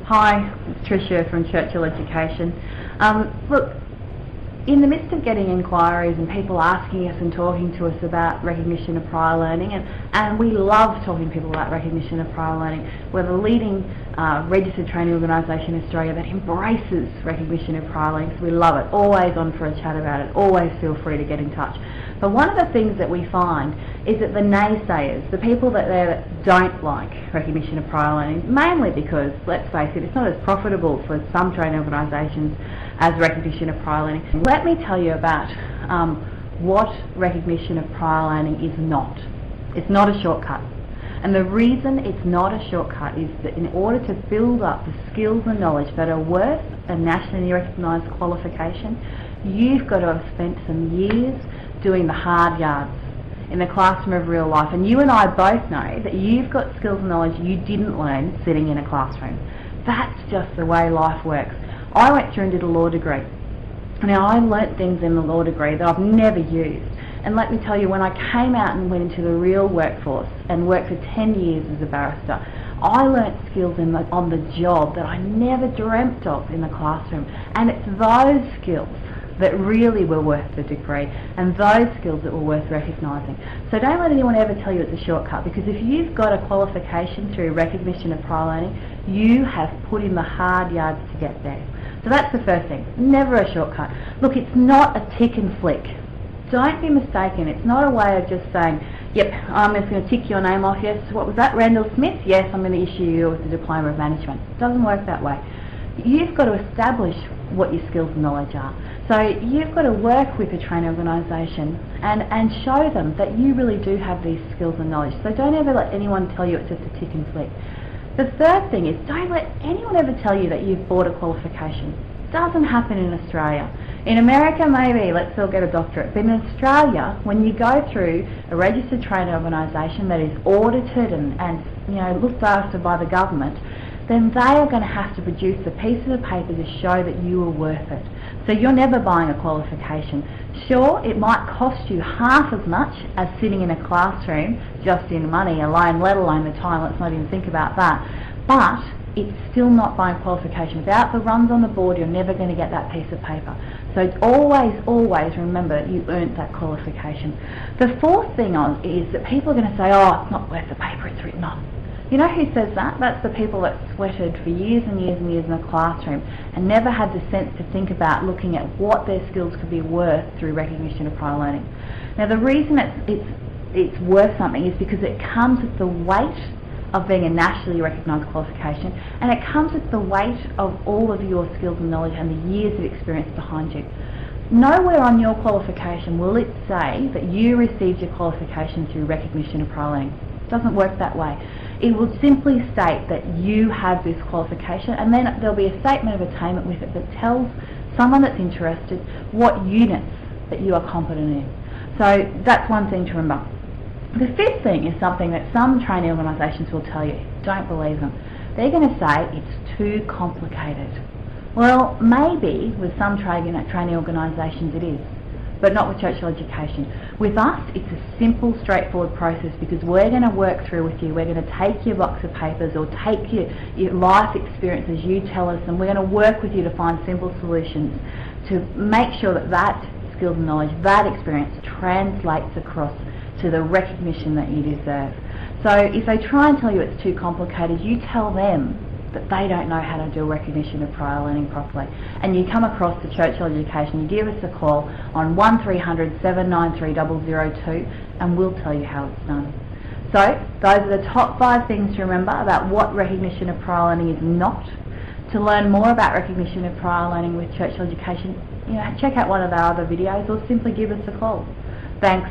Hi, it's Tricia from Churchill Education. Look, in the midst of getting inquiries and people asking us and talking to us about recognition of prior learning, and we love talking to people about recognition of prior learning. We're the leading registered training organisation in Australia that embraces recognition of prior learning, so we love it. Always on for a chat about it, always feel free to get in touch. But one of the things that we find is that the naysayers, the people that don't like recognition of prior learning, mainly because, let's face it, it's not as profitable for some training organisations as recognition of prior learning. Let me tell you about what recognition of prior learning is not. It's not a shortcut. And the reason it's not a shortcut is that in order to build up the skills and knowledge that are worth a nationally recognised qualification, you've got to have spent some years doing the hard yards in the classroom of real life. And you and I both know that you've got skills and knowledge you didn't learn sitting in a classroom. That's just the way life works. I went through and did a law degree. Now, I learnt things in the law degree that I've never used. And let me tell you, when I came out and went into the real workforce and worked for 10 years as a barrister, I learnt skills on the job that I never dreamt of in the classroom. And it's those skills that really were worth the degree, and those skills that were worth recognising. So don't let anyone ever tell you it's a shortcut, because if you've got a qualification through recognition of prior learning, you have put in the hard yards to get there. So that's the first thing, never a shortcut. Look, it's not a tick and flick. Don't be mistaken, it's not a way of just saying, yep, I'm just going to tick your name off, yes, what was that, Randall Smith? Yes, I'm going to issue you with a diploma of management. It doesn't work that way. You've got to establish what your skills and knowledge are. So you've got to work with a training organisation and show them that you really do have these skills and knowledge. So don't ever let anyone tell you it's just a tick and flick. The third thing is, don't let anyone ever tell you that you've bought a qualification. It doesn't happen in Australia. In America, maybe, let's all get a doctorate. But in Australia, when you go through a registered training organisation that is audited and looked after by the government, then they are going to have to produce a piece of paper to show that you are worth it. So you're never buying a qualification. Sure, it might cost you half as much as sitting in a classroom, just in money alone, let alone the time, let's not even think about that. But it's still not buying a qualification. Without the runs on the board, you're never going to get that piece of paper. So always, always remember you earned that qualification. The fourth thing is that people are going to say, oh, it's not worth the paper it's written on. You know who says that? That's the people that sweated for years and years and years in a classroom and never had the sense to think about looking at what their skills could be worth through recognition of prior learning. Now, the reason it's worth something is because it comes with the weight of being a nationally recognised qualification, and it comes with the weight of all of your skills and knowledge and the years of experience behind you. Nowhere on your qualification will it say that you received your qualification through recognition of prior learning. It doesn't work that way. It will simply state that you have this qualification, and then there'll be a statement of attainment with it that tells someone that's interested what units that you are competent in. So that's one thing to remember. The fifth thing is something that some training organisations will tell you. Don't believe them. They're going to say it's too complicated. Well, maybe with some training organisations it is, but not with Churchill Education. With us, it's a simple, straightforward process, because we're going to work through with you. We're going to take your box of papers or take your life experience as you tell us, and we're going to work with you to find simple solutions to make sure that that skills and knowledge, that experience translates across to the recognition that you deserve. So if they try and tell you it's too complicated, you tell them that they don't know how to do recognition of prior learning properly. And you come across to Churchill Education, you give us a call on 1300 793 002 and we'll tell you how it's done. So those are the top 5 things to remember about what recognition of prior learning is not. To learn more about recognition of prior learning with Churchill Education, check out one of our other videos or simply give us a call. Thanks.